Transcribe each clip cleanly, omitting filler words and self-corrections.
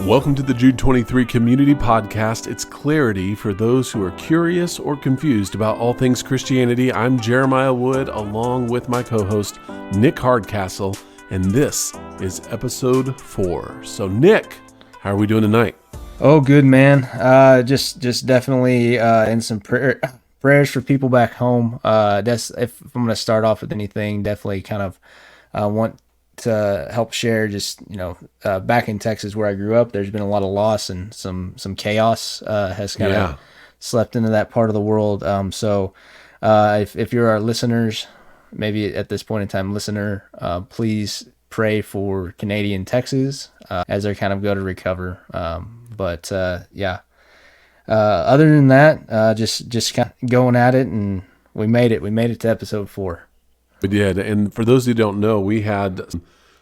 Welcome to the Jude 23 Community Podcast. It's clarity for those who are curious or confused about all things Christianity. I'm Jeremiah Wood, along with my co-host, Nick Hardcastle, and this is episode 4. So, Nick, how are we doing tonight? Oh, good, man. Just definitely in some prayers for people back home. That's if I'm going to start off with anything, definitely kind of want to help share. Just back in Texas where I grew up, there's been a lot of loss and some chaos has kind of slept into that part of the world. So if you're our listeners, maybe at this point in time, please pray for Canadian Texas as they kind of go to recover. But other than that, just kind of going at it, and we made it. We made it to episode 4. We did, and for those who don't know, we had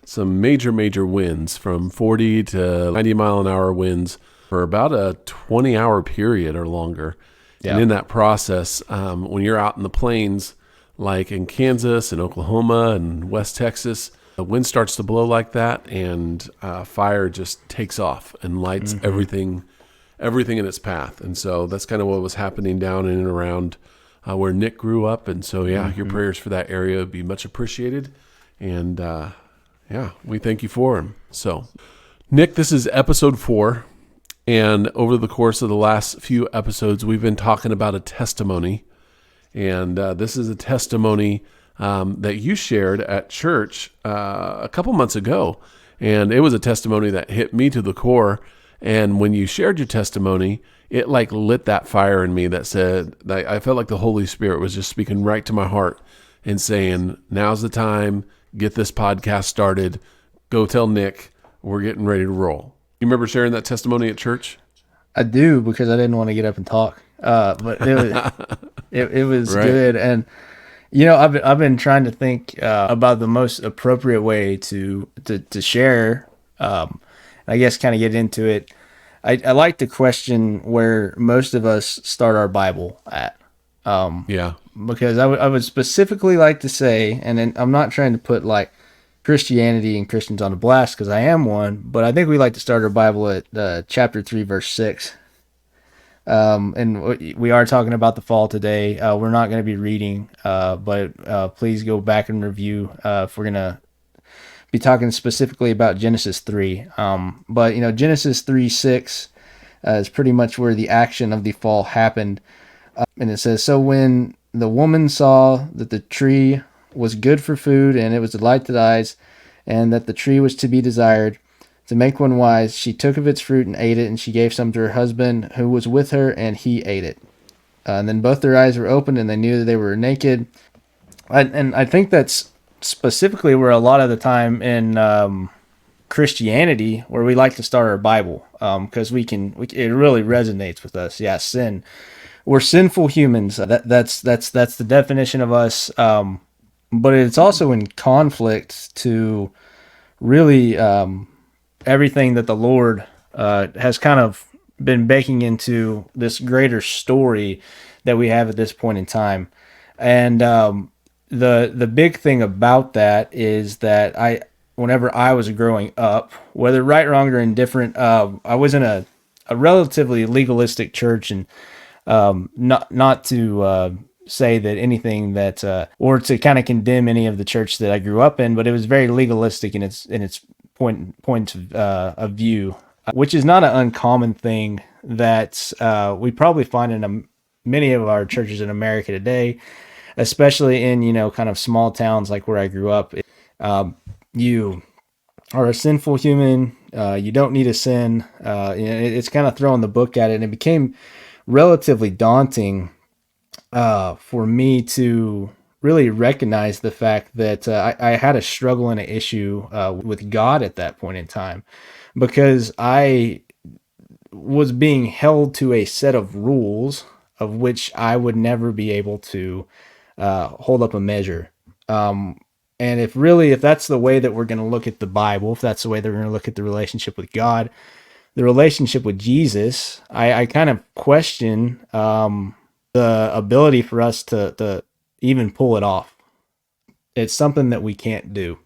some major winds from 40 to 90 mile an hour winds for about a 20-hour period or longer. Yeah. And in that process, when you're out in the plains, like in Kansas and Oklahoma and West Texas, the wind starts to blow like that, and fire just takes off and lights everything in its path. And so that's kind of what was happening down in and around where Nick grew up. And so, your prayers for that area would be much appreciated. And we thank you for him. So, Nick, this is episode 4. And over the course of the last few episodes, we've been talking about a testimony. And this is a testimony that you shared at church a couple months ago. And it was a testimony that hit me to the core. And when you shared your testimony, it like lit that fire in me that said, that I felt like the Holy Spirit was just speaking right to my heart and saying, now's the time, get this podcast started, go tell Nick, we're getting ready to roll. You remember sharing that testimony at church? I do, because I didn't want to get up and talk. But it was right. Good. And I've been trying to think about the most appropriate way to share. I guess kind of get into it. I like to question where most of us start our Bible at. Because I would specifically like to say, and then I'm not trying to put like Christianity and Christians on a blast, because I am one, but I think we like to start our Bible at chapter 3, verse 6. And we are talking about the fall today. We're not going to be reading, but please go back and review if we're going to be talking specifically about Genesis 3. But Genesis 3:6 is pretty much where the action of the fall happened. And it says, "So when the woman saw that the tree was good for food, and it was a delight to the eyes, and that the tree was to be desired, to make one wise, she took of its fruit and ate it, and she gave some to her husband who was with her, and he ate it. And then both their eyes were opened, and they knew that they were naked." And I think that's specifically where a lot of the time in Christianity, where we like to start our Bible, because it really resonates with us. Yeah, sin. We're sinful humans. That's the definition of us. But it's also in conflict to really everything that the Lord has kind of been baking into this greater story that we have at this point in time. And the big thing about that is that whenever I was growing up, whether right, wrong, or indifferent, I was in a relatively legalistic church, and not to say that anything that or to kind of condemn any of the church that I grew up in, but it was very legalistic in its point of view, which is not an uncommon thing that we probably find in many of our churches in America today, especially in kind of small towns like where I grew up. You are a sinful human. You don't need to sin. It's kind of throwing the book at it, and it became relatively daunting for me to really recognize the fact that I had a struggle and an issue with God at that point in time, because I was being held to a set of rules of which I would never be able to hold up a measure. And if that's the way that we're going to look at the Bible, if that's the way that we're going to look at the relationship with God, the relationship with Jesus, I kind of question the ability for us to even pull it off. It's something that we can't do.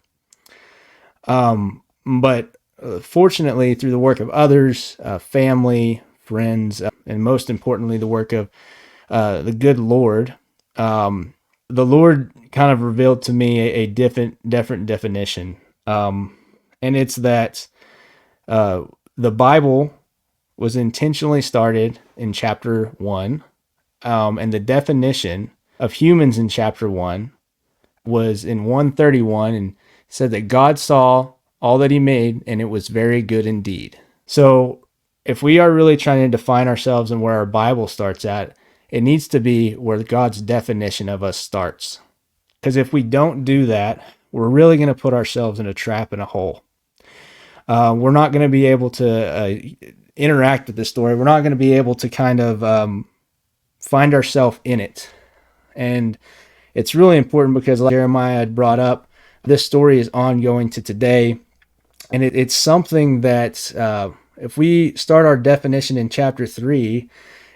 But fortunately, through the work of others, family, friends, and most importantly, the work of the good Lord, the Lord kind of revealed to me a different definition. And it's that the Bible was intentionally started in chapter 1, and the definition of humans in chapter 1 was in 131, and said that God saw all that he made, and it was very good indeed. So if we are really trying to define ourselves and where our Bible starts at, it needs to be where God's definition of us starts. Because if we don't do that, we're really going to put ourselves in a trap and a hole. We're not going to be able to interact with the story. We're not going to be able to kind of find ourselves in it. And it's really important because, like Jeremiah had brought up, this story is ongoing to today. And it's something that if we start our definition in chapter 3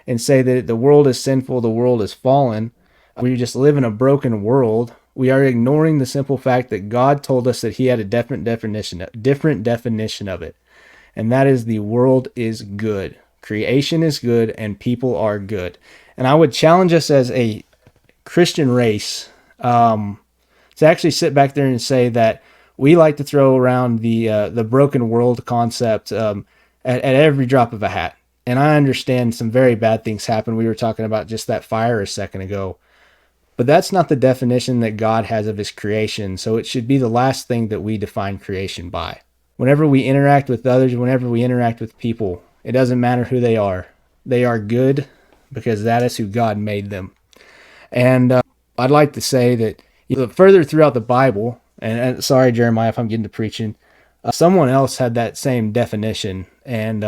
and say that the world is sinful, the world is fallen, we just live in a broken world, we are ignoring the simple fact that God told us that he had a different definition of it. And that is the world is good. Creation is good and people are good. And I would challenge us as a Christian race to actually sit back there and say that we like to throw around the broken world concept at every drop of a hat. And I understand some very bad things happen. We were talking about just that fire a second ago. But that's not the definition that God has of his creation. So it should be the last thing that we define creation by. Whenever we interact with others, whenever we interact with people, it doesn't matter who they are. They are good because that is who God made them. And I'd like to say that further throughout the Bible, and sorry, Jeremiah, if I'm getting to preaching, someone else had that same definition, and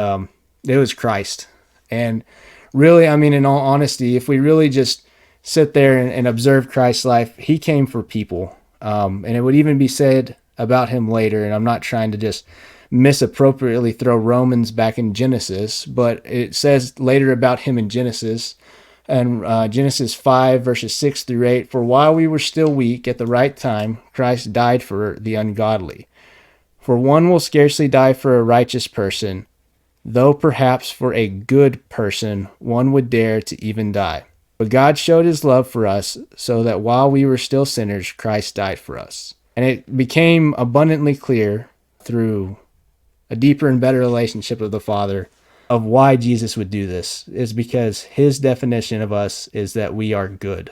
it was Christ. And really, I mean, in all honesty, if we really just sit there and observe Christ's life, he came for people. And it would even be said about him later, and I'm not trying to just misappropriately throw Romans back in Genesis, but it says later about him in Genesis, and Genesis 5, verses 6 through 8, "For while we were still weak, at the right time, Christ died for the ungodly. For one will scarcely die for a righteous person, though perhaps for a good person one would dare to even die. But God showed his love for us, so that while we were still sinners, Christ died for us." And it became abundantly clear through a deeper and better relationship of the Father of why Jesus would do this, is because his definition of us is that we are good.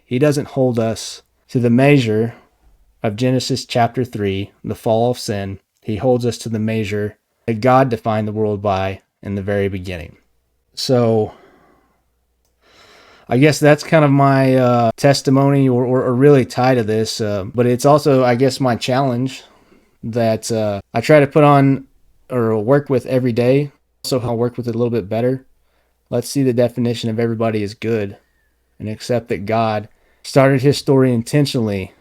He doesn't hold us to the measure of Genesis chapter 3, the fall of sin. He holds us to the measure that God defined the world by in the very beginning. So I guess that's kind of my testimony or really tie to this, but it's also, I guess, my challenge that I try to put on or work with every day. So I'll work with it a little bit better. Let's see the definition of everybody as good and accept that God started his story intentionally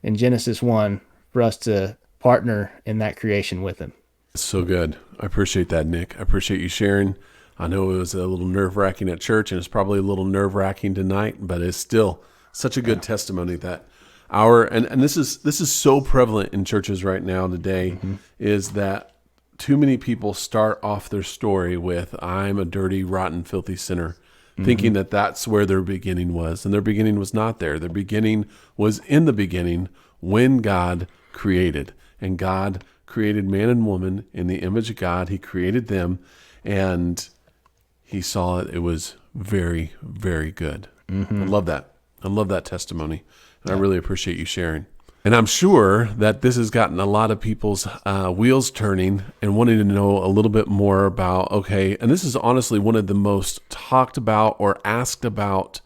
in Genesis 1 for us to partner in that creation with him. It's so good. I appreciate that, Nick. I appreciate you sharing. I know it was a little nerve-wracking at church, and it's probably a little nerve-wracking tonight, but it's still such a good testimony that and this is so prevalent in churches right now today, is that too many people start off their story with, "I'm a dirty, rotten, filthy sinner," thinking that that's where their beginning was. And their beginning was not there. Their beginning was in the beginning when God created. And God created man and woman in the image of God. He created them, and he saw it. It was very, very good. I love that. I love that testimony. And I really appreciate you sharing. And I'm sure that this has gotten a lot of people's wheels turning and wanting to know a little bit more about, okay, and this is honestly one of the most talked about or asked about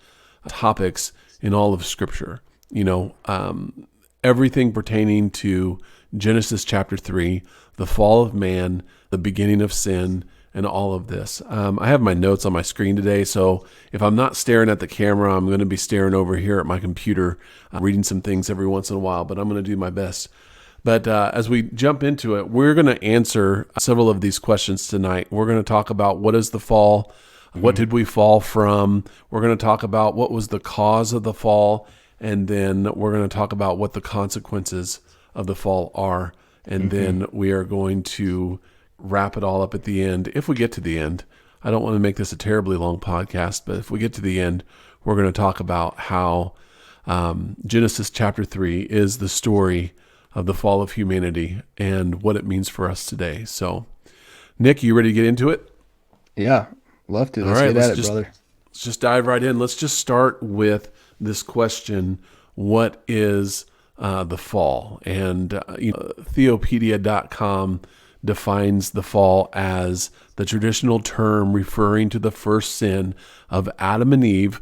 topics in all of Scripture. Everything pertaining to Genesis chapter 3, the fall of man, the beginning of sin, and all of this. I have my notes on my screen today, so if I'm not staring at the camera, I'm going to be staring over here at my computer, reading some things every once in a while, but I'm going to do my best. But as we jump into it, we're going to answer several of these questions tonight. We're going to talk about what is the fall, what did we fall from, we're going to talk about what was the cause of the fall, and then we're going to talk about what the consequences of the fall are. and then we are going to wrap it all up at the end. If we get to the end, I don't want to make this a terribly long podcast, but if we get to the end, we're going to talk about how Genesis chapter 3 is the story of the fall of humanity and what it means for us today. So, Nick, you ready to get into it? Yeah, love to. Let's get at it, brother. Let's just dive right in. Let's just start with this question: what is the fall? And Theopedia.com defines the fall as the traditional term referring to the first sin of Adam and Eve,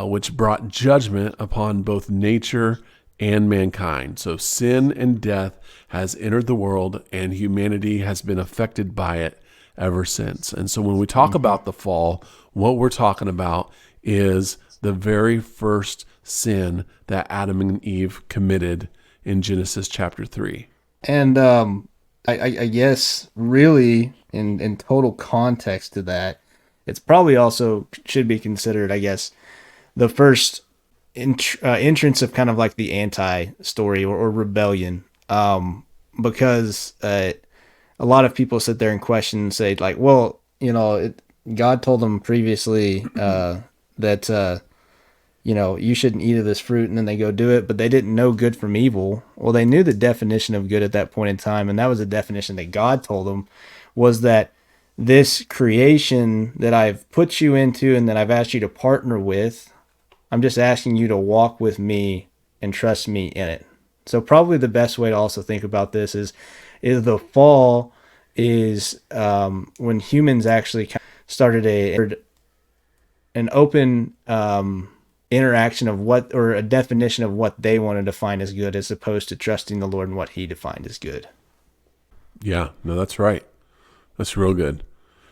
which brought judgment upon both nature and mankind. So sin and death has entered the world, and humanity has been affected by it ever since. And so when we talk about the fall, what we're talking about is the very first sin that Adam and Eve committed in Genesis chapter 3. And I guess really in total context to that, it's probably also should be considered, I guess, the first entrance of kind of like the anti-story or rebellion, because a lot of people sit there and question and say, like, well, God told them previously that you shouldn't eat of this fruit, and then they go do it, but they didn't know good from evil. Well, they knew the definition of good at that point in time, and that was a definition that God told them, was that this creation that I've put you into and that I've asked you to partner with, I'm just asking you to walk with me and trust me in it. So probably the best way to also think about this is the fall is when humans actually started an open interaction of what, or a definition of what they wanted to define as good, as opposed to trusting the Lord and what he defined as good. Yeah, no, that's right. That's real good.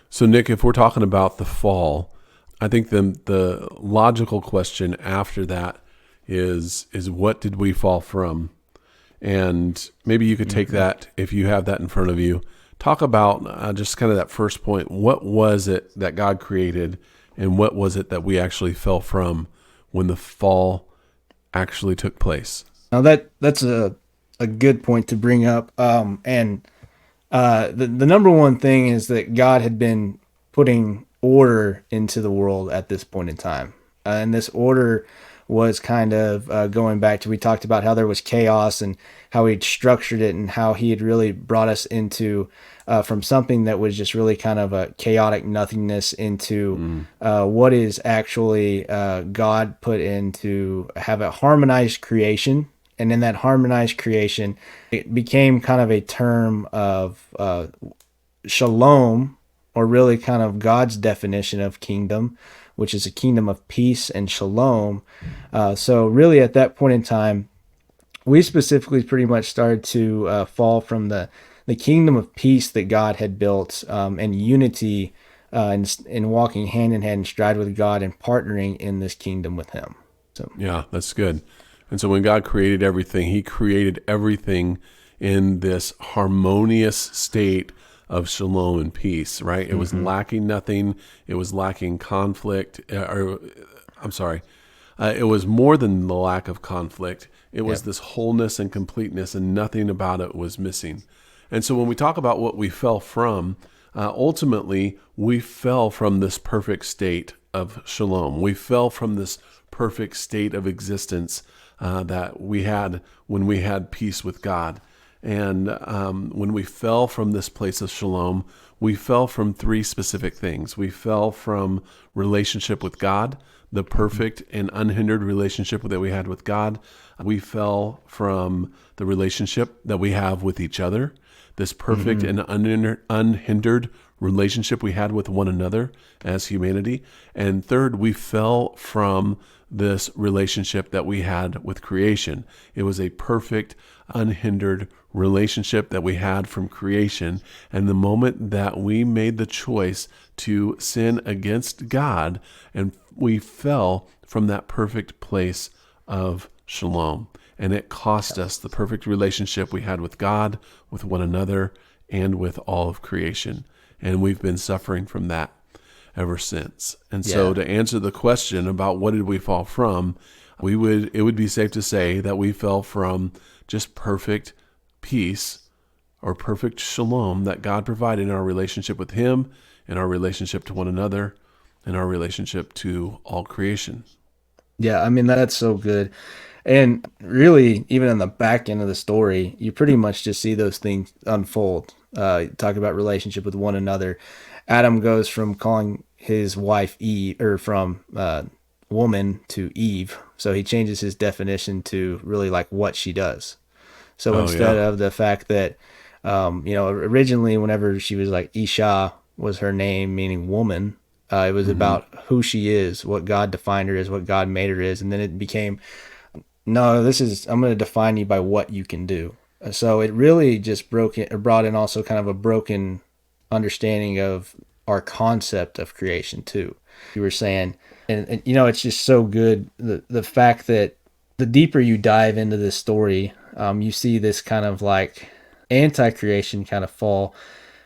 So Nick, if we're talking about the fall, I think the logical question after that is what did we fall from? And maybe you could take that, if you have that in front of you, talk about just kind of that first point. What was it that God created, and what was it that we actually fell from when the fall actually took place? Now that's a good point to bring up. And the number one thing is that God had been putting order into the world at this point in time. And this order was kind of going back to, we talked about how there was chaos and how he'd structured it and how he had really brought us into from something that was just really kind of a chaotic nothingness into what is actually God put into have a harmonized creation. And in that harmonized creation, it became kind of a term of shalom, or really kind of God's definition of kingdom, which is a kingdom of peace and shalom. So really at that point in time, we specifically pretty much started to fall from the kingdom of peace that God had built, and unity in walking hand in hand and stride with God and partnering in this kingdom with him. So yeah, that's good. And so when God created everything, he created everything in this harmonious state of shalom and peace, right? It was lacking nothing. It was lacking conflict. It was more than the lack of conflict. It was this wholeness and completeness, and nothing about it was missing. And so when we talk about what we fell from, ultimately, we fell from this perfect state of shalom. We fell from this perfect state of existence that we had when we had peace with God. And when we fell from this place of shalom, we fell from three specific things. We fell from relationship with God, the perfect and unhindered relationship that we had with God. We fell from the relationship that we have with each other, this perfect and unhindered relationship we had with one another as humanity. And third, we fell from this relationship that we had with creation. It was a perfect, unhindered relationship that we had from creation. And the moment that we made the choice to sin against God, and we fell from that perfect place of shalom. And it cost us the perfect relationship we had with God, with one another, and with all of creation. And we've been suffering from that ever since. And so to answer the question about what did we fall from, it would be safe to say that we fell from just perfect peace, or perfect shalom that God provided in our relationship with him, in our relationship to one another, in our relationship to all creation. Yeah, I mean, that's so good. And really, even on the back end of the story, you pretty much just see those things unfold. Talk about relationship with one another. Adam goes from calling his wife Eve, or from woman to Eve. So he changes his definition to really like what she does. So Oh, instead yeah. of the fact that, originally, whenever she was like Isha was her name, meaning woman, it was Hmm. about who she is, what God defined her as, what God made her is. And then it became, no, I'm going to define you by what you can do. So it really just brought in also kind of a broken understanding of our concept of creation too. You were saying, and it's just so good. The fact that the deeper you dive into this story, you see this kind of like anti-creation kind of fall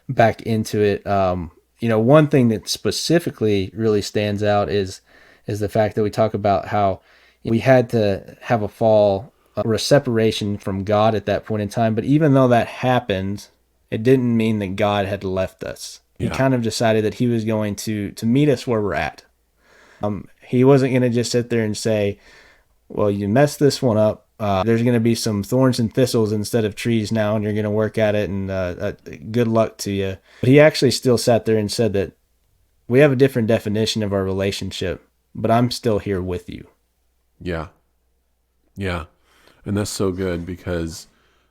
back into it. One thing that specifically really stands out is the fact that we talk about how we had to have a fall or a separation from God at that point in time. But even though that happened, it didn't mean that God had left us. He Yeah. kind of decided that he was going to meet us where we're at. He wasn't going to just sit there and say, well, you messed this one up. There's going to be some thorns and thistles instead of trees now, and you're going to work at it, and good luck to you. But he actually still sat there and said that we have a different definition of our relationship, but I'm still here with you. Yeah. Yeah. And that's so good because,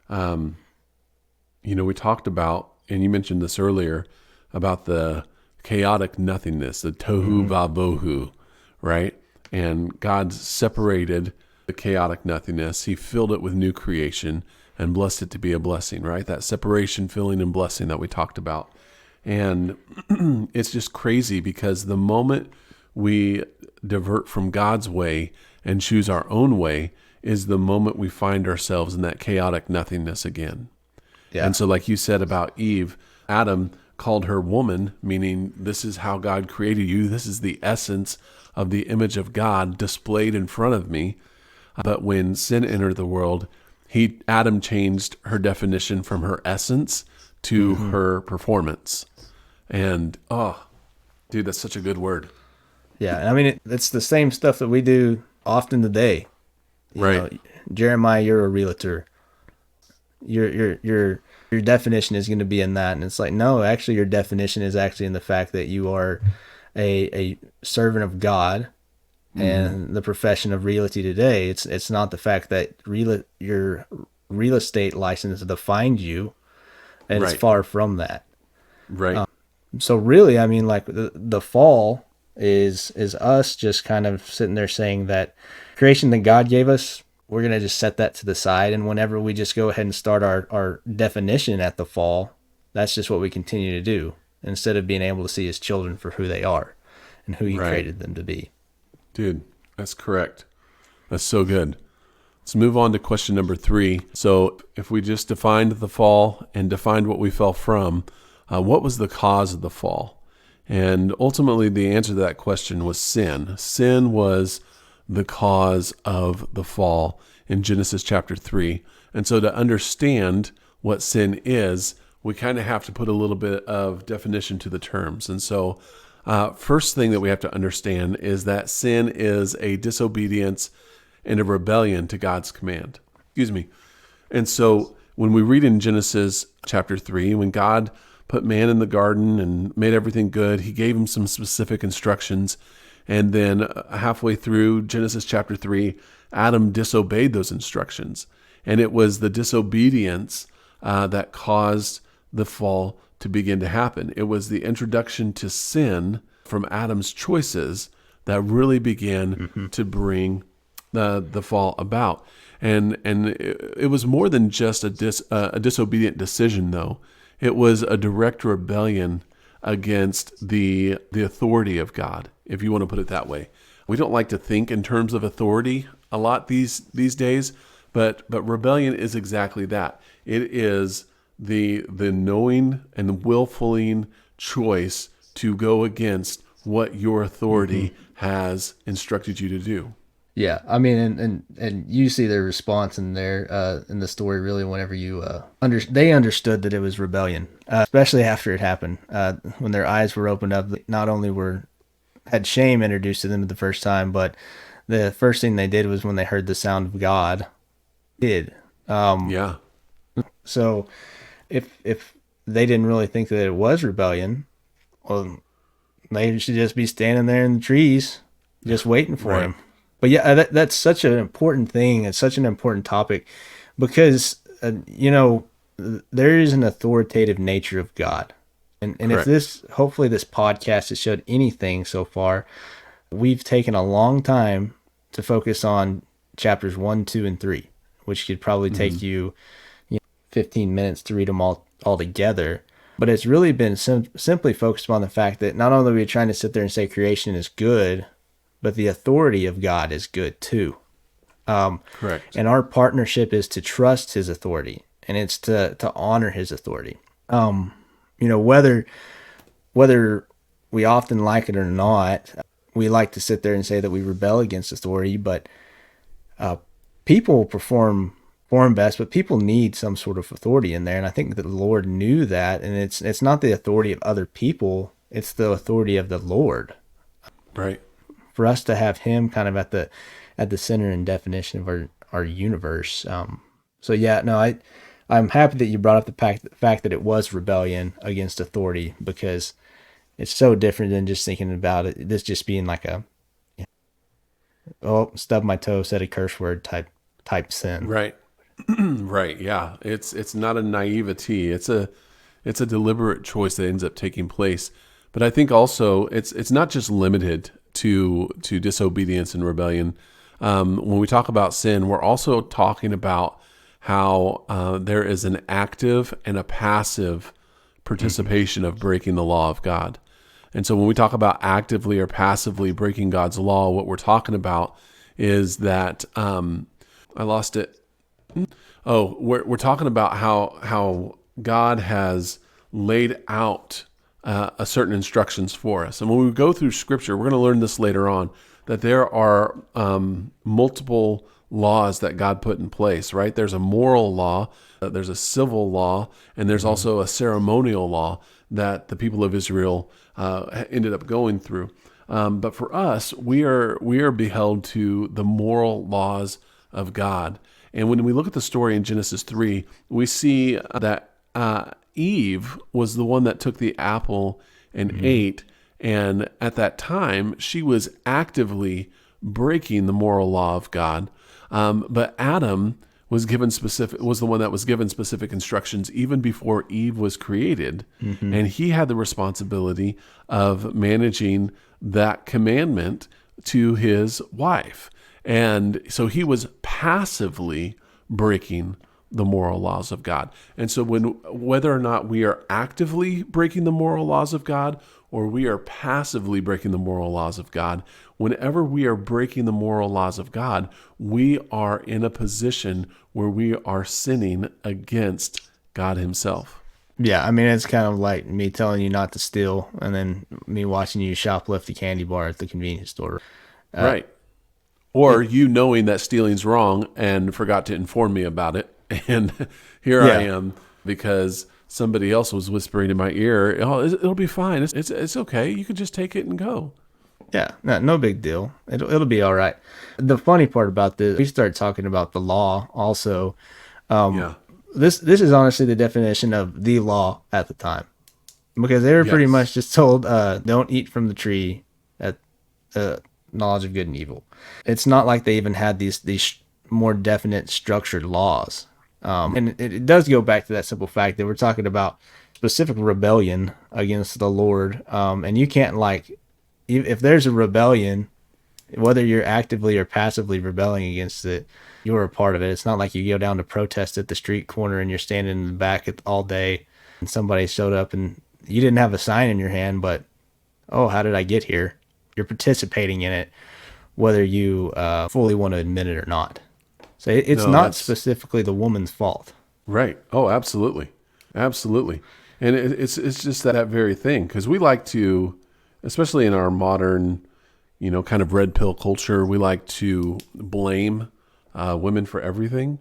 we talked about, and you mentioned this earlier, about the chaotic nothingness, the tohu vabohu, right? And God separated the chaotic nothingness. He filled it with new creation and blessed it to be a blessing, right? That separation, filling, and blessing that we talked about. And it's just crazy because the moment we divert from God's way and choose our own way is the moment we find ourselves in that chaotic nothingness again. Yeah. And so, like you said about Eve, Adam called her woman, meaning this is how God created you. This is the essence of the image of God displayed in front of me. But when sin entered the world, Adam changed her definition from her essence to her performance. And oh, dude, that's such a good word. Yeah. And I mean, it's the same stuff that we do often today. Right. Jeremiah, you're a realtor. Your definition is going to be in that, and it's like, no, actually your definition is actually in the fact that you are a servant of God. And the profession of realty today, it's not the fact that your real estate license defined you, and it's Right. far from that. Right. So really, I mean, like the fall is us just kind of sitting there saying that creation that God gave us, we're going to just set that to the side. And whenever we just go ahead and start our definition at the fall, that's just what we continue to do instead of being able to see his children for who they are and who he Right. created them to be. Dude, that's correct. That's so good. Let's move on to question number 3. So if we just defined the fall and defined what we fell from, what was the cause of the fall? And ultimately the answer to that question was sin. Sin was the cause of the fall in Genesis chapter 3. And so to understand what sin is, we kind of have to put a little bit of definition to the terms. And so first thing that we have to understand is that sin is a disobedience and a rebellion to God's command. Excuse me. And so when we read in Genesis chapter 3, when God put man in the garden and made everything good, he gave him some specific instructions. And then halfway through Genesis chapter 3, Adam disobeyed those instructions. And it was the disobedience that caused the fall to begin to happen. It was the introduction to sin from Adam's choices that really began to bring the fall about. And it was more than just a disobedient decision, though. It was a direct rebellion against the authority of God, if you want to put it that way. We don't like to think in terms of authority a lot these days, but rebellion is exactly that. It is the knowing and willful choice to go against what your authority has instructed you to do. Yeah, I mean, and you see their response in there in the story really whenever you they understood that it was rebellion, especially after it happened, when their eyes were opened up. Not only were had shame introduced to them the first time, but the first thing they did was when they heard the sound of God, did. Yeah. So if they didn't really think that it was rebellion, well, they should just be standing there in the trees, just waiting for Right. him. But yeah, that's such an important thing. It's such an important topic because there is an authoritative nature of God, and if Correct. this hopefully this podcast has showed anything so far, we've taken a long time to focus on chapters 1, 2, and 3, which could probably take you 15 minutes to read them all together. But it's really been simply focused on the fact that not only are we trying to sit there and say creation is good, but the authority of God is good too. Correct. And our partnership is to trust his authority, and it's to honor his authority. Whether we often like it or not, we like to sit there and say that we rebel against authority, but people perform best, but people need some sort of authority in there. And I think that the Lord knew that, and it's not the authority of other people, it's the authority of the Lord. Right. For us to have him kind of at the center and definition of our universe. So yeah, no, I'm happy that you brought up the fact that it was rebellion against authority, because it's so different than just thinking about it. This just being like stub my toe, said a curse word type sin. Right. Right. Yeah. It's not a naivety. It's a deliberate choice that ends up taking place. But I think also it's not just limited to disobedience and rebellion. When we talk about sin, we're also talking about how there is an active and a passive participation of breaking the law of God. And so when we talk about actively or passively breaking God's law, what we're talking about is that I lost it. Oh, we're talking about how God has laid out a certain instructions for us. And when we go through Scripture, we're going to learn this later on, that there are multiple laws that God put in place, right? There's a moral law, there's a civil law, and there's also a ceremonial law that the people of Israel ended up going through. But for us, we are beheld to the moral laws of God. And when we look at the story in Genesis 3, we see that Eve was the one that took the apple and ate. And at that time, she was actively breaking the moral law of God. But Adam was the one that was given specific instructions even before Eve was created. And he had the responsibility of managing that commandment to his wife. And so he was passively breaking the moral laws of God. And so whether or not we are actively breaking the moral laws of God or we are passively breaking the moral laws of God, whenever we are breaking the moral laws of God, we are in a position where we are sinning against God himself. Yeah, I mean, it's kind of like me telling you not to steal and then me watching you shoplift the candy bar at the convenience store. Right. Or you knowing that stealing's wrong and forgot to inform me about it. And here I am because somebody else was whispering in my ear, "Oh, it'll be fine. It's okay. You can just take it and go." Yeah, no big deal. It'll be all right. The funny part about this, we start talking about the law also. Yeah. This is honestly the definition of the law at the time, because they were pretty Yes. much just told, don't eat from the tree at knowledge of good and evil. It's not like they even had these more definite structured laws. And it does go back to that simple fact that we're talking about specific rebellion against the Lord. And you can't, like, if there's a rebellion, whether you're actively or passively rebelling against it, you're a part of it. It's not like you go down to protest at the street corner and you're standing in the back all day and somebody showed up and you didn't have a sign in your hand, but, oh, how did I get here? You're participating in it, whether you fully want to admit it or not. So it's No, not that's specifically the woman's fault. right. Oh, absolutely. Absolutely. And it's just that very thing, because we like to, especially in our modern, kind of red pill culture, we like to blame women for everything.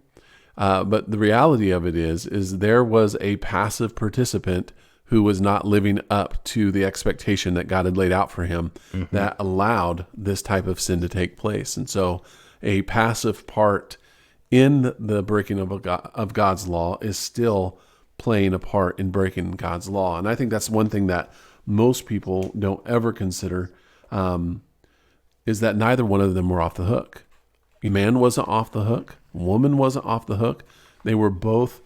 But the reality of it is there was a passive participant who was not living up to the expectation that God had laid out for him that allowed this type of sin to take place. And so a passive part in the breaking of God's law is still playing a part in breaking God's law. And I think that's one thing that most people don't ever consider, is that neither one of them were off the hook. Man wasn't off the hook. Woman wasn't off the hook. They were both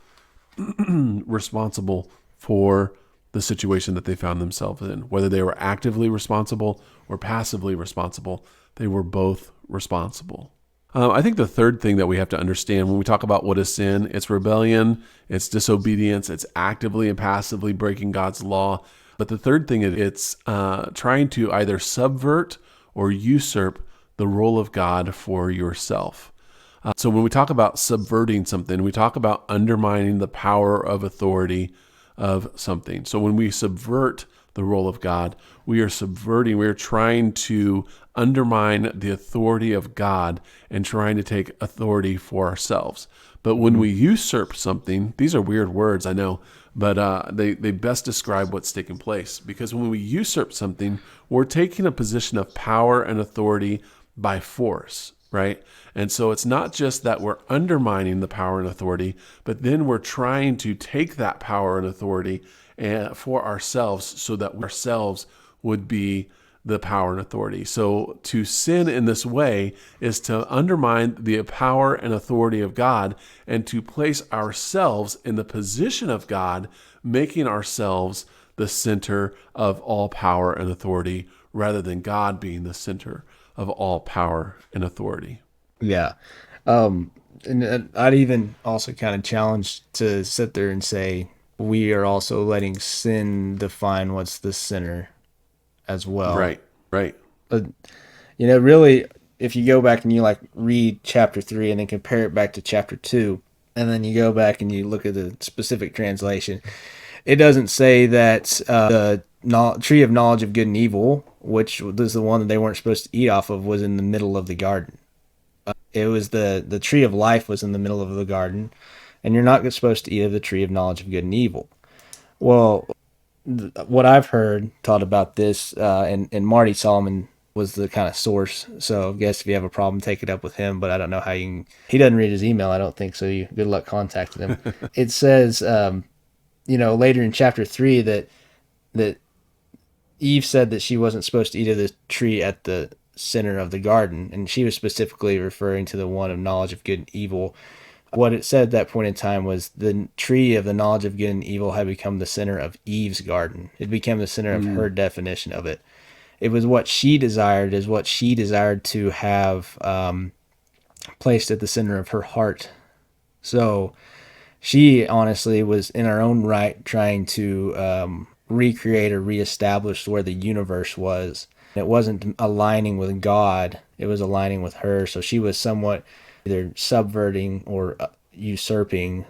responsible for the situation that they found themselves in. Whether they were actively responsible or passively responsible, they were both responsible. I think the third thing that we have to understand when we talk about what is sin, it's rebellion, it's disobedience, it's actively and passively breaking God's law. But the third thing, it's trying to either subvert or usurp the role of God for yourself. So when we talk about subverting something, we talk about undermining the power of authority of something. So when we subvert the role of God, we are trying to undermine the authority of God and trying to take authority for ourselves. But when we usurp something, these are weird words, I know, but they best describe what's taking place. Because when we usurp something, we're taking a position of power and authority by force, right? And so it's not just that we're undermining the power and authority, but then we're trying to take that power and authority for ourselves so that ourselves would be the power and authority. So to sin in this way is to undermine the power and authority of God and to place ourselves in the position of God, making ourselves the center of all power and authority rather than God being the center of all power and authority. Yeah. And I'd even also kind of challenge to sit there and say, we are also letting sin define what's the sinner as well. Right. Really, if you go back and you read chapter 3 and then compare it back to chapter 2, and then you go back and you look at the specific translation, it doesn't say that the tree of knowledge of good and evil, which was the one that they weren't supposed to eat off of, was in the middle of the garden. It was the tree of life was in the middle of the garden, and you're not supposed to eat of the tree of knowledge of good and evil. Well, what I've heard taught about this, and Marty Solomon was the kind of source. So I guess if you have a problem, take it up with him. But I don't know how you can. He doesn't read his email, I don't think. So good luck contacting him. It says, later in chapter 3 that Eve said that she wasn't supposed to eat of the tree at the center of the garden, and she was specifically referring to the one of knowledge of good and evil. What it said at that point in time was the tree of the knowledge of good and evil had become the center of Eve's garden. It became the center of her definition of it. It was what she desired, to have placed at the center of her heart. So she honestly was in her own right trying to recreate or reestablish where the universe was. It wasn't aligning with God, it was aligning with her. So she was somewhat either subverting or usurping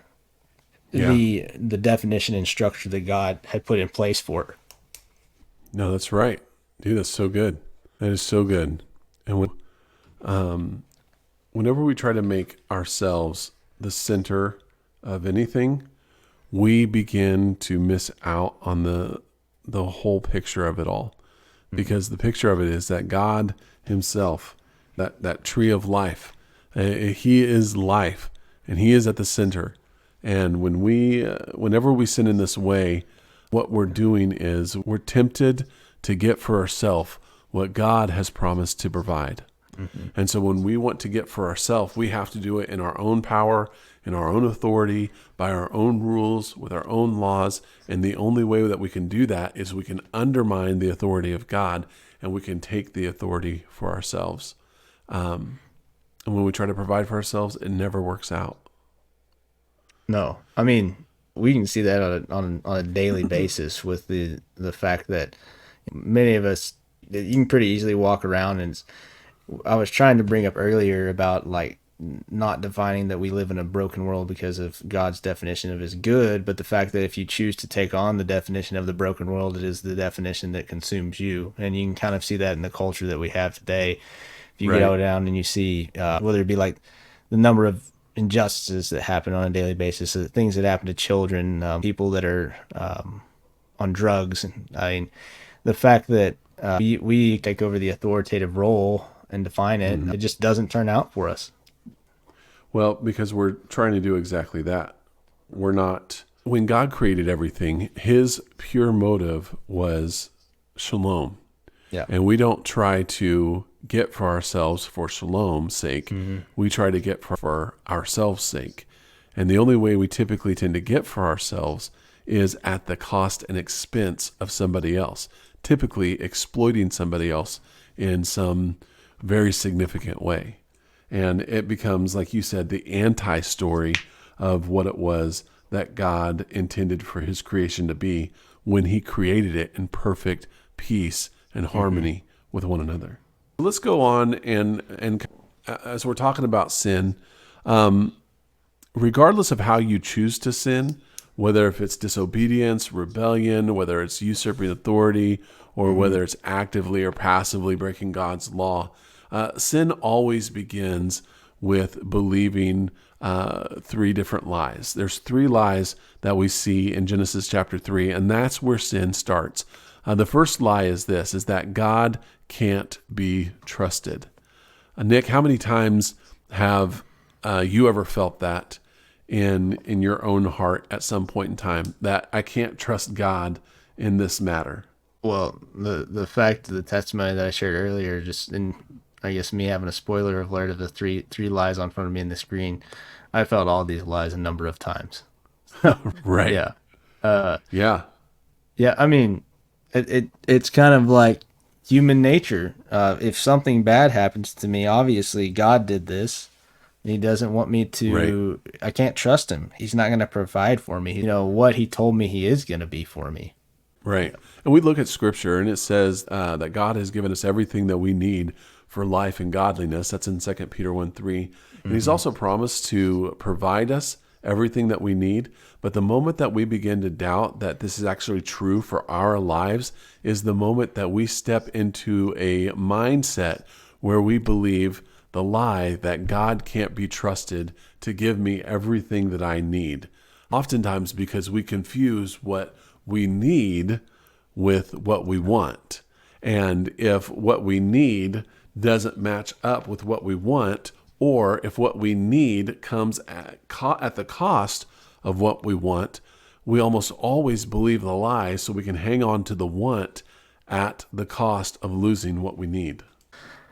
the definition and structure that God had put in place for her. No, that's right. Dude, that's so good. That is so good. And whenever we try to make ourselves the center of anything, we begin to miss out on the whole picture of it all. Because the picture of it is that God himself, that tree of life, he is life, and he is at the center. And whenever we sin in this way, what we're doing is we're tempted to get for ourselves what God has promised to provide. Mm-hmm. And so when we want to get for ourselves, we have to do it in our own power, in our own authority, by our own rules, with our own laws. And the only way that we can do that is we can undermine the authority of God, and we can take the authority for ourselves. And when we try to provide for ourselves, it never works out. No, I mean, we can see that on a daily basis with the fact that many of us, you can pretty easily walk around, and I was trying to bring up earlier about not defining that we live in a broken world because of God's definition of his good, but the fact that if you choose to take on the definition of the broken world, it is the definition that consumes you. And you can kind of see that in the culture that we have today. If you go down and you see, whether it be like the number of injustices that happen on a daily basis, things that happen to children, people that are on drugs. And I mean, the fact that we take over the authoritative role and define it, it just doesn't turn out for us. Well, because we're trying to do exactly that. We're not, when God created everything, his pure motive was shalom. Yeah. And we don't try to get for ourselves for shalom's sake. We try to get for ourselves' sake. And the only way we typically tend to get for ourselves is at the cost and expense of somebody else, typically exploiting somebody else in some very significant way. And it becomes, like you said, the anti-story of what it was that God intended for his creation to be when he created it in perfect peace and harmony with one another. Let's go on and as we're talking about sin, regardless of how you choose to sin, whether if it's disobedience, rebellion, whether it's usurping authority, or whether it's actively or passively breaking God's law, sin always begins with believing three different lies. There's three lies that we see in Genesis chapter 3, and that's where sin starts. The first lie is this, is that God can't be trusted. Nick, how many times have you ever felt that in your own heart at some point in time, that I can't trust God in this matter? Well, the fact of the testimony that I shared earlier, just in, I guess, me having a spoiler alert of the three lies on front of me in the screen, I felt all these lies a number of times. Right. Yeah. Yeah. Yeah. I mean, it's kind of like human nature. If something bad happens to me, obviously God did this. He doesn't want me to, I can't trust him. He's not going to provide for me. You know, what he told me he is going to be for me. Right. And we look at scripture and it says that God has given us everything that we need for life and godliness. That's in 2 Peter 1:3. And he's also promised to provide us everything that we need. But the moment that we begin to doubt that this is actually true for our lives is the moment that we step into a mindset where we believe the lie that God can't be trusted to give me everything that I need. Oftentimes because we confuse what we need with what we want. And if what we need doesn't match up with what we want, or if what we need comes at the cost of what we want, we almost always believe the lie so we can hang on to the want at the cost of losing what we need.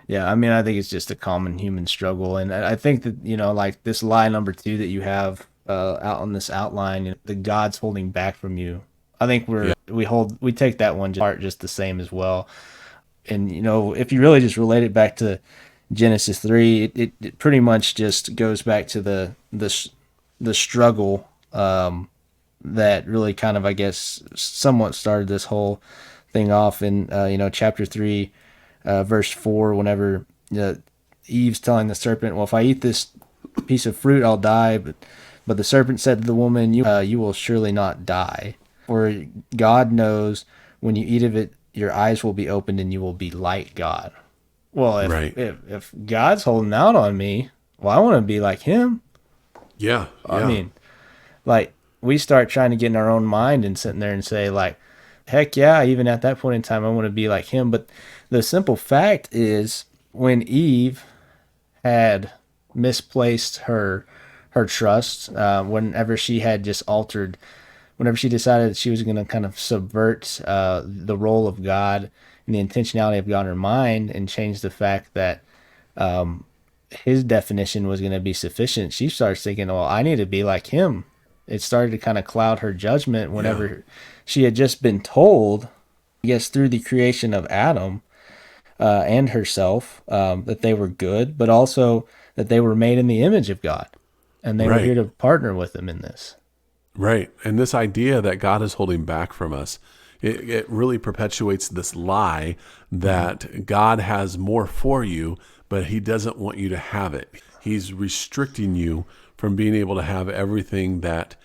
Yeah, I mean, I think it's just a common human struggle. And I think that, you know, like this lie number 2 that you have out on this outline, the God's holding back from you. I think we take that one part just the same as well. And, you know, if you really just relate it back to Genesis 3, it pretty much just goes back to the struggle that really kind of, I guess, somewhat started this whole thing off in, chapter 3, verse 4, whenever Eve's telling the serpent, well, if I eat this piece of fruit, I'll die. But the serpent said to the woman, you will surely not die. For God knows when you eat of it, your eyes will be opened and you will be like God. Well, if God's holding out on me, well, I want to be like him. Yeah. I mean, like, we start trying to get in our own mind and sitting there and say, like, heck yeah, even at that point in time, I want to be like him. But the simple fact is, when Eve had misplaced her trust, whenever she had just altered, whenever she decided that she was going to kind of subvert the role of God and the intentionality of God in her mind and change the fact that his definition was going to be sufficient, she starts thinking, well, I need to be like him. It started to kind of cloud her judgment whenever she had just been told, I guess, through the creation of Adam and herself, that they were good, but also that they were made in the image of God. And they were here to partner with him in this. Right. And this idea that God is holding back from us, it really perpetuates this lie that God has more for you, but he doesn't want you to have it. he's restricting you from being able to have everything that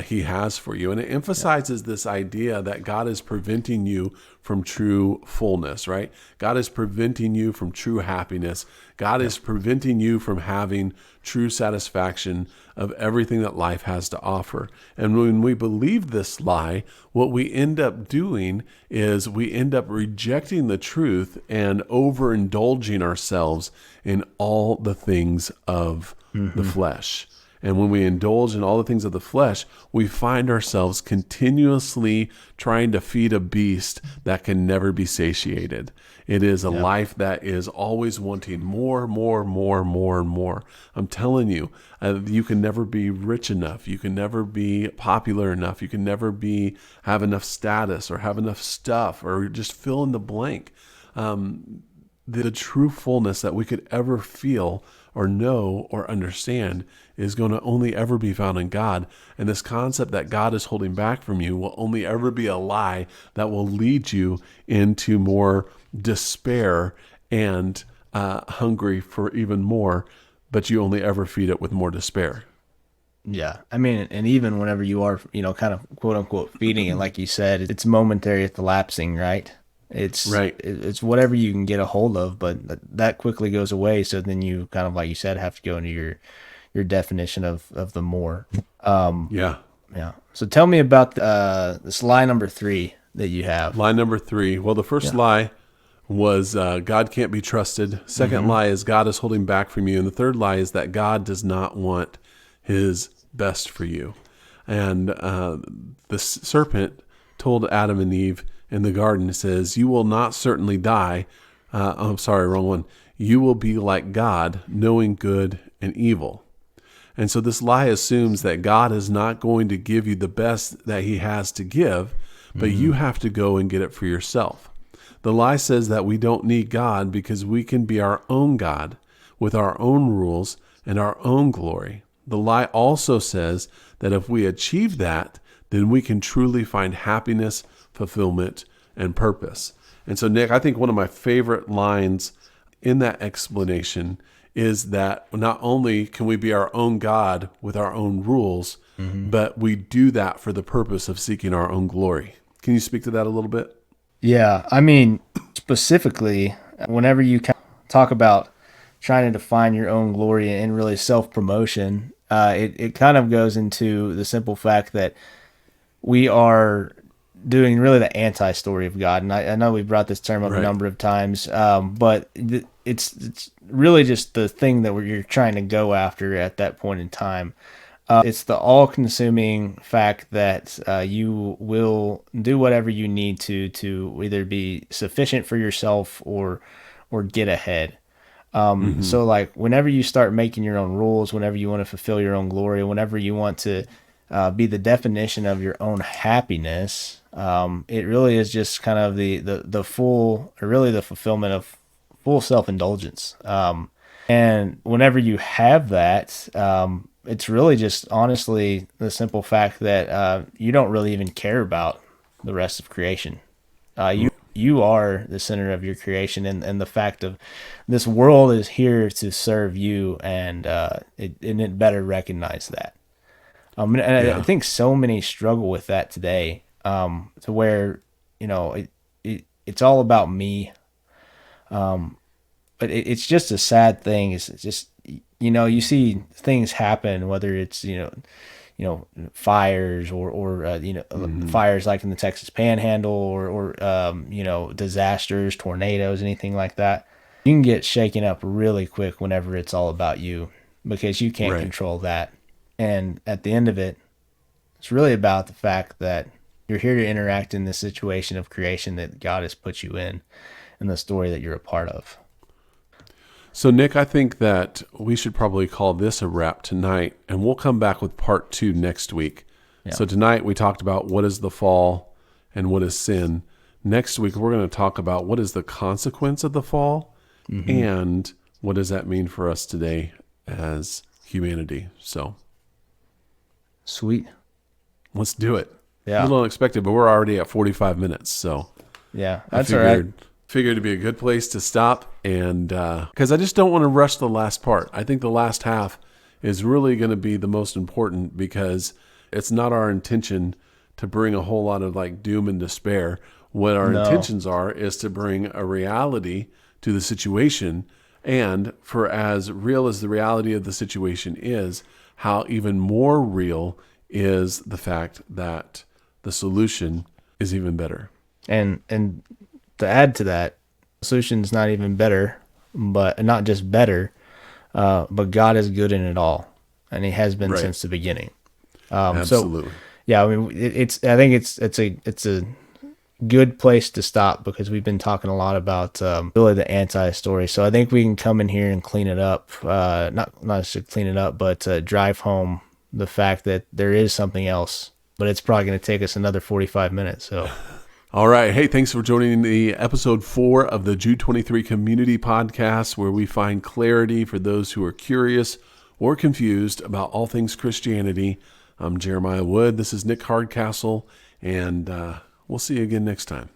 he has for you. And it emphasizes this idea that God is preventing you from true fullness, right? God is preventing you from true happiness. God is preventing you from having true satisfaction of everything that life has to offer. And when we believe this lie, what we end up doing is we end up rejecting the truth and overindulging ourselves in all the things of the flesh. And when we indulge in all the things of the flesh, we find ourselves continuously trying to feed a beast that can never be satiated. It is a life that is always wanting more, more, more, more, and more. I'm telling you, you can never be rich enough. You can never be popular enough. You can never have enough status or have enough stuff or just fill in the blank. The true fullness that we could ever feel or know or understand is going to only ever be found in God. And this concept that God is holding back from you will only ever be a lie that will lead you into more despair and hungry for even more, but you only ever feed it with more despair. Yeah. I mean, and even whenever you are, kind of quote unquote feeding it, like you said, it's momentary, it's lapsing, right? It's right. It's whatever you can get a hold of, but that quickly goes away. So then you kind of, like you said, have to go into your definition of the more. Yeah. So tell me about this lie number 3 that you have. Lie number 3. Well, the first lie was God can't be trusted. Second lie is God is holding back from you. And the third lie is that God does not want his best for you. And the serpent told Adam and Eve in the garden, says, you will not certainly die. I'm sorry, wrong one. You will be like God, knowing good and evil. And so this lie assumes that God is not going to give you the best that he has to give, but you have to go and get it for yourself. The lie says that we don't need God because we can be our own God with our own rules and our own glory. The lie also says that if we achieve that, then we can truly find happiness, fulfillment, and purpose. And so, Nick, I think one of my favorite lines in that explanation is that not only can we be our own God with our own rules, but we do that for the purpose of seeking our own glory. Can you speak to that a little bit? Yeah, I mean, specifically, whenever you talk about trying to define your own glory and really self-promotion, it kind of goes into the simple fact that we are doing really the anti-story of God. And I know we've brought this term up a number of times, but it's really just the thing that you're trying to go after at that point in time. It's the all-consuming fact that you will do whatever you need to either be sufficient for yourself or get ahead. So like whenever you start making your own rules, whenever you want to fulfill your own glory, whenever you want to be the definition of your own happiness, it really is just kind of the full, or really the fulfillment of full self-indulgence. And whenever you have that, it's really just honestly the simple fact that you don't really even care about the rest of creation. You are the center of your creation, and the fact of this world is here to serve you, and it better recognize that. I think so many struggle with that today, to where it's all about me. But it's just a sad thing. It's just you see things happen, whether it's fires or fires like in the Texas Panhandle or disasters, tornadoes, anything like that. You can get shaken up really quick whenever it's all about you, because you can't control that. And at the end of it, it's really about the fact that you're here to interact in this situation of creation that God has put you in, and the story that you're a part of. So, Nick, I think that we should probably call this a wrap tonight, and we'll come back with part 2 next week. Yeah. So tonight we talked about what is the fall and what is sin. Next week we're going to talk about what is the consequence of the fall and what does that mean for us today as humanity. So, sweet. Let's do it. Yeah. A little unexpected, but we're already at 45 minutes. So yeah, that's all right. figured it'd be a good place to stop, and because I just don't want to rush the last part. I think the last half is really going to be the most important, because it's not our intention to bring a whole lot of like doom and despair. What our intentions are is to bring a reality to the situation, and for as real as the reality of the situation is, how even more real is the fact that the solution is even better. And to add to that, the solution is not even better, but not just better, but God is good in it all, and He has been since the beginning. Absolutely. So, yeah, I mean, I think it's a good place to stop, because we've been talking a lot about really the anti-story. So I think we can come in here and clean it up, not just clean it up, but drive home the fact that there is something else, but it's probably going to take us another 45 minutes. So. All right. Hey, thanks for joining the episode 4 of the Jude 23 Community Podcast, where we find clarity for those who are curious or confused about all things Christianity. I'm Jeremiah Wood. This is Nick Hardcastle, and we'll see you again next time.